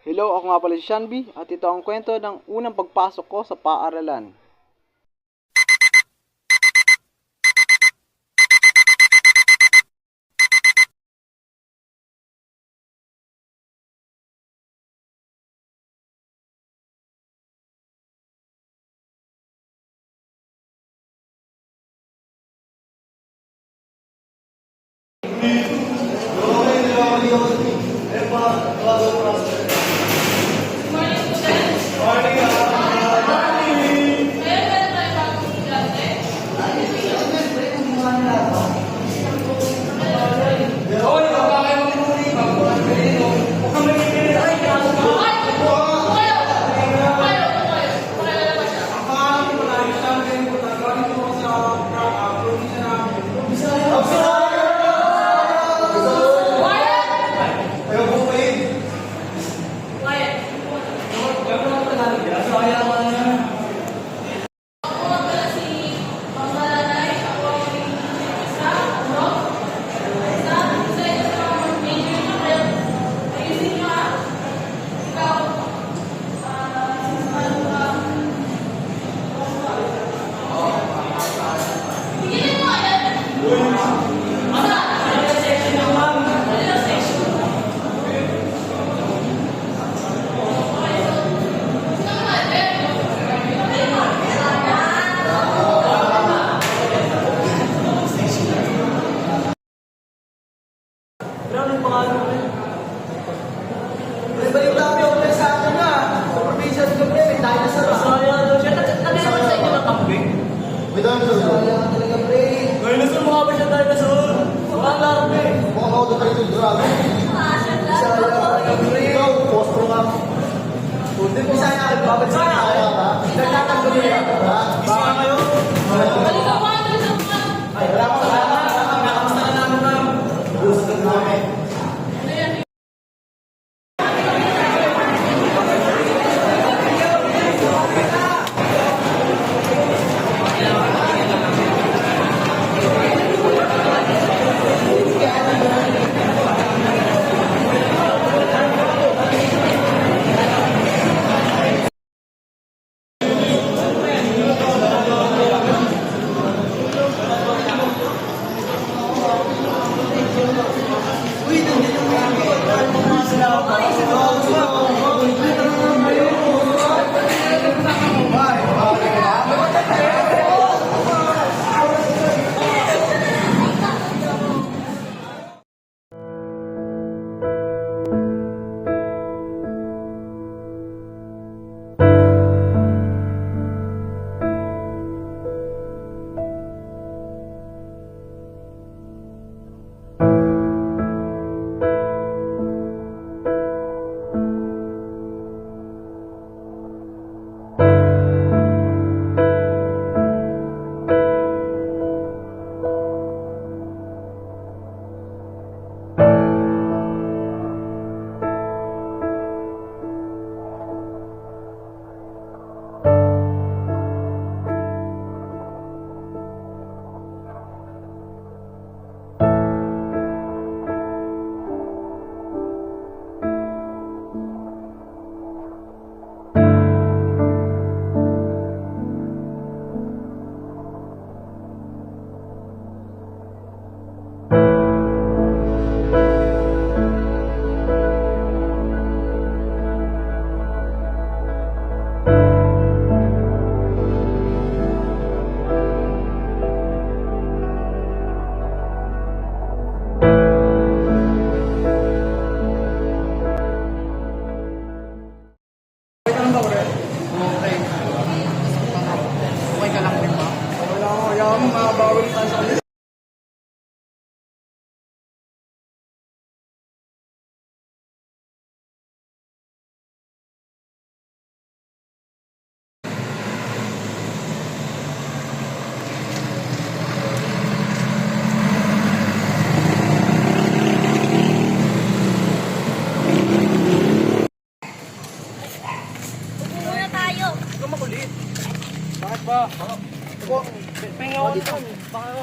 Hello, ako nga pala si Shanby at ito ang kwento ng unang pagpasok ko sa paaralan.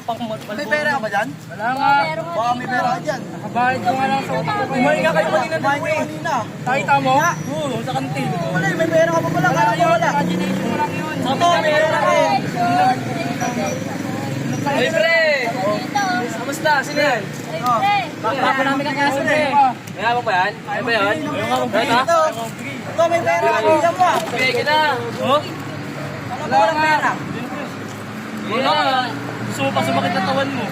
pang malboro. May pera ka ba dyan? Wala nga. Baka may pera ka dyan. Nakabayad ko nga lang sa utang ko. Kumain nga kayo kanina Kumain dito ka eh. kanina. Nakita mo? Oo, sa kantin. Wala, may pera ka pa pala. Wala Kala ko yun, wala. imagination mo lang yun. Ito, meron ka rin. Hey, pre! Kamusta? Sino yan? Baka namin ang kaso, pre. Kaya mo ba yan? Kaya ba yan? Ito, ito, may pera ka. Tingnan mo ah. Bigay ka na. Oh? Wala mo walang pera. Wala nga. Gusto mo pa sumakit na tawan mo.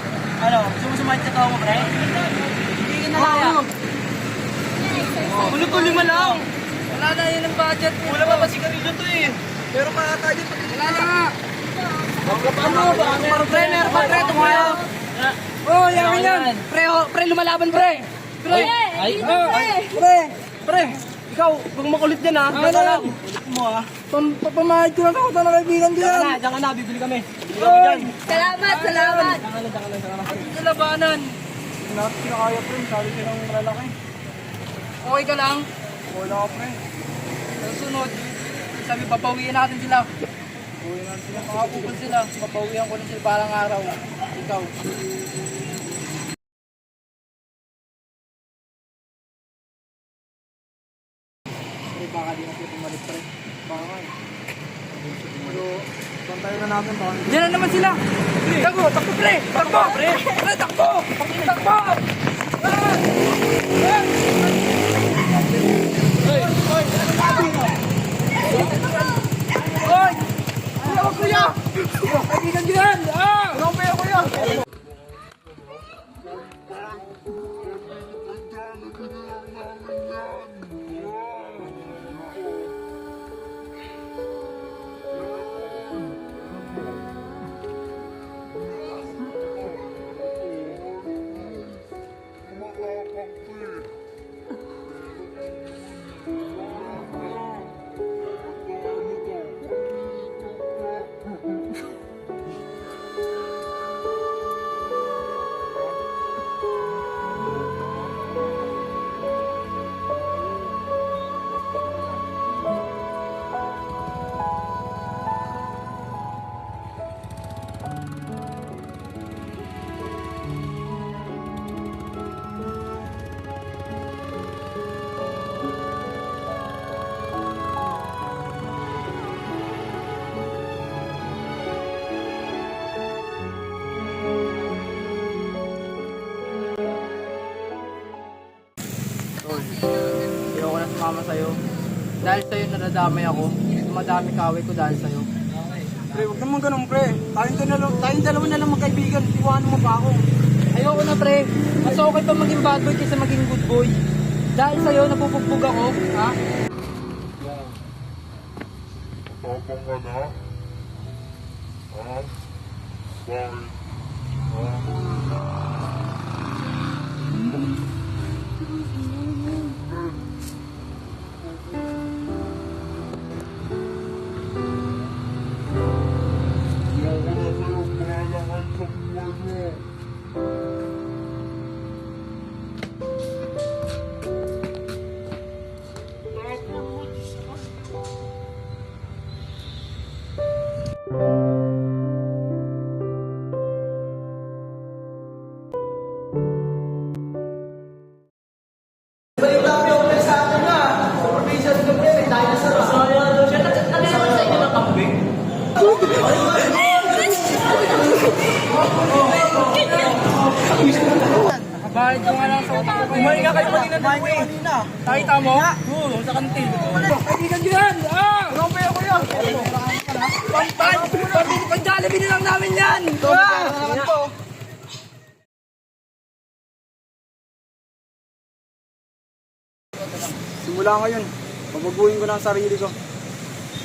Ano? Gusto mo sumakit sa tawa mo, pre? Tingin na lang ako. Ano to, 5 lang? Wala na yun ang budget. Wala pa si Carrillo to eh. Pero pa tayo dito. Wala na nga. Ano ba? Meron pre, meron pa pre. Tumayo. Oh, yan. Pre, lumalaban pre. Pre. Ay, pre. Ikaw, kung makulit yan ha. Ano lang? Mo ah. Papamahid ko na ako na kaibigan dyan. Diyan ka na, bibili kami. Bibili kami dyan. Salamat, salamat. Ang labanan. Kinakaya pre. Sabi siya ng malalaki. Okay ka lang? Wala ka pre. Sa sunod, sabi papawiin natin sila. Makapupun sila. Papawihan ko na sila parang araw. Ikaw. Pre, baka di na siya pumalit pre. Baka nga eh. Pero, bantayan na natin baka. Diyan na naman sila. Takbo, takbo pre. Takbo. Pre, takbo. Takbo. Hoy! Huwag kuya! Kaibigan dyan! Huwag kuya kuya! Ayoko na sumama sa'yo. Dahil sa'yo nadadamay ako. Dumadami kaway ko dahil sa'yo. Pre, huwag naman ganun pre. Tayong dalawa na lang magkaibigan. Iwanan mo pa ako. Ayoko na pre. Mas okay pa maging bad boy kaysa maging good boy. Dahil sa'yo napupugbog ako. Ha? Tapang ka na? Ha? Bakit? Hindi ako na sa'yo pangalangan sa buhay mo. Nakabayad ko nga lang sa utang ko. Kumain nga kayo kanina Kumain dito ka eh. kanina. Nakita mo? Oo, sa kantin. Kaibigan dyan! Ano pa ako yan? Pag-Jollibee na lang namin yan! Simula ngayon, babaguhin ko na ang sarili ko.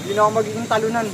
Hindi na ako magiging talunan.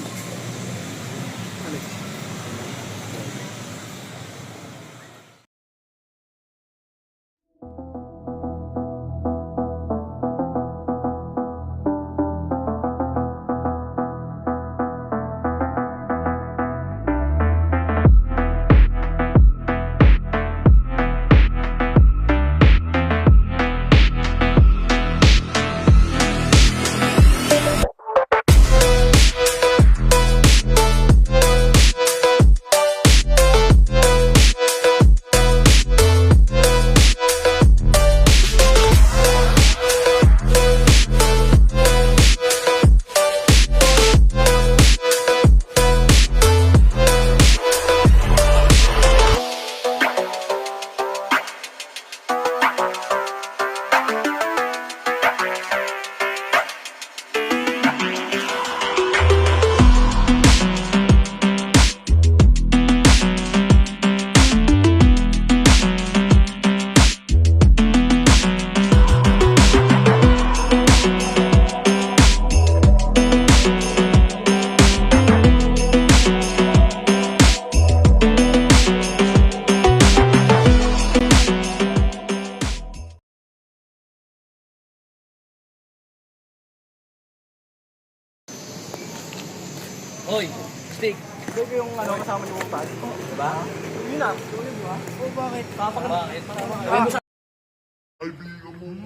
Astig. Hindi ko yung ano, kasama ni Mumtaz. Diba? Yun na. Yun, di ba? Oo, bakit? Bakit? Sabi mo sa Kaibigan mo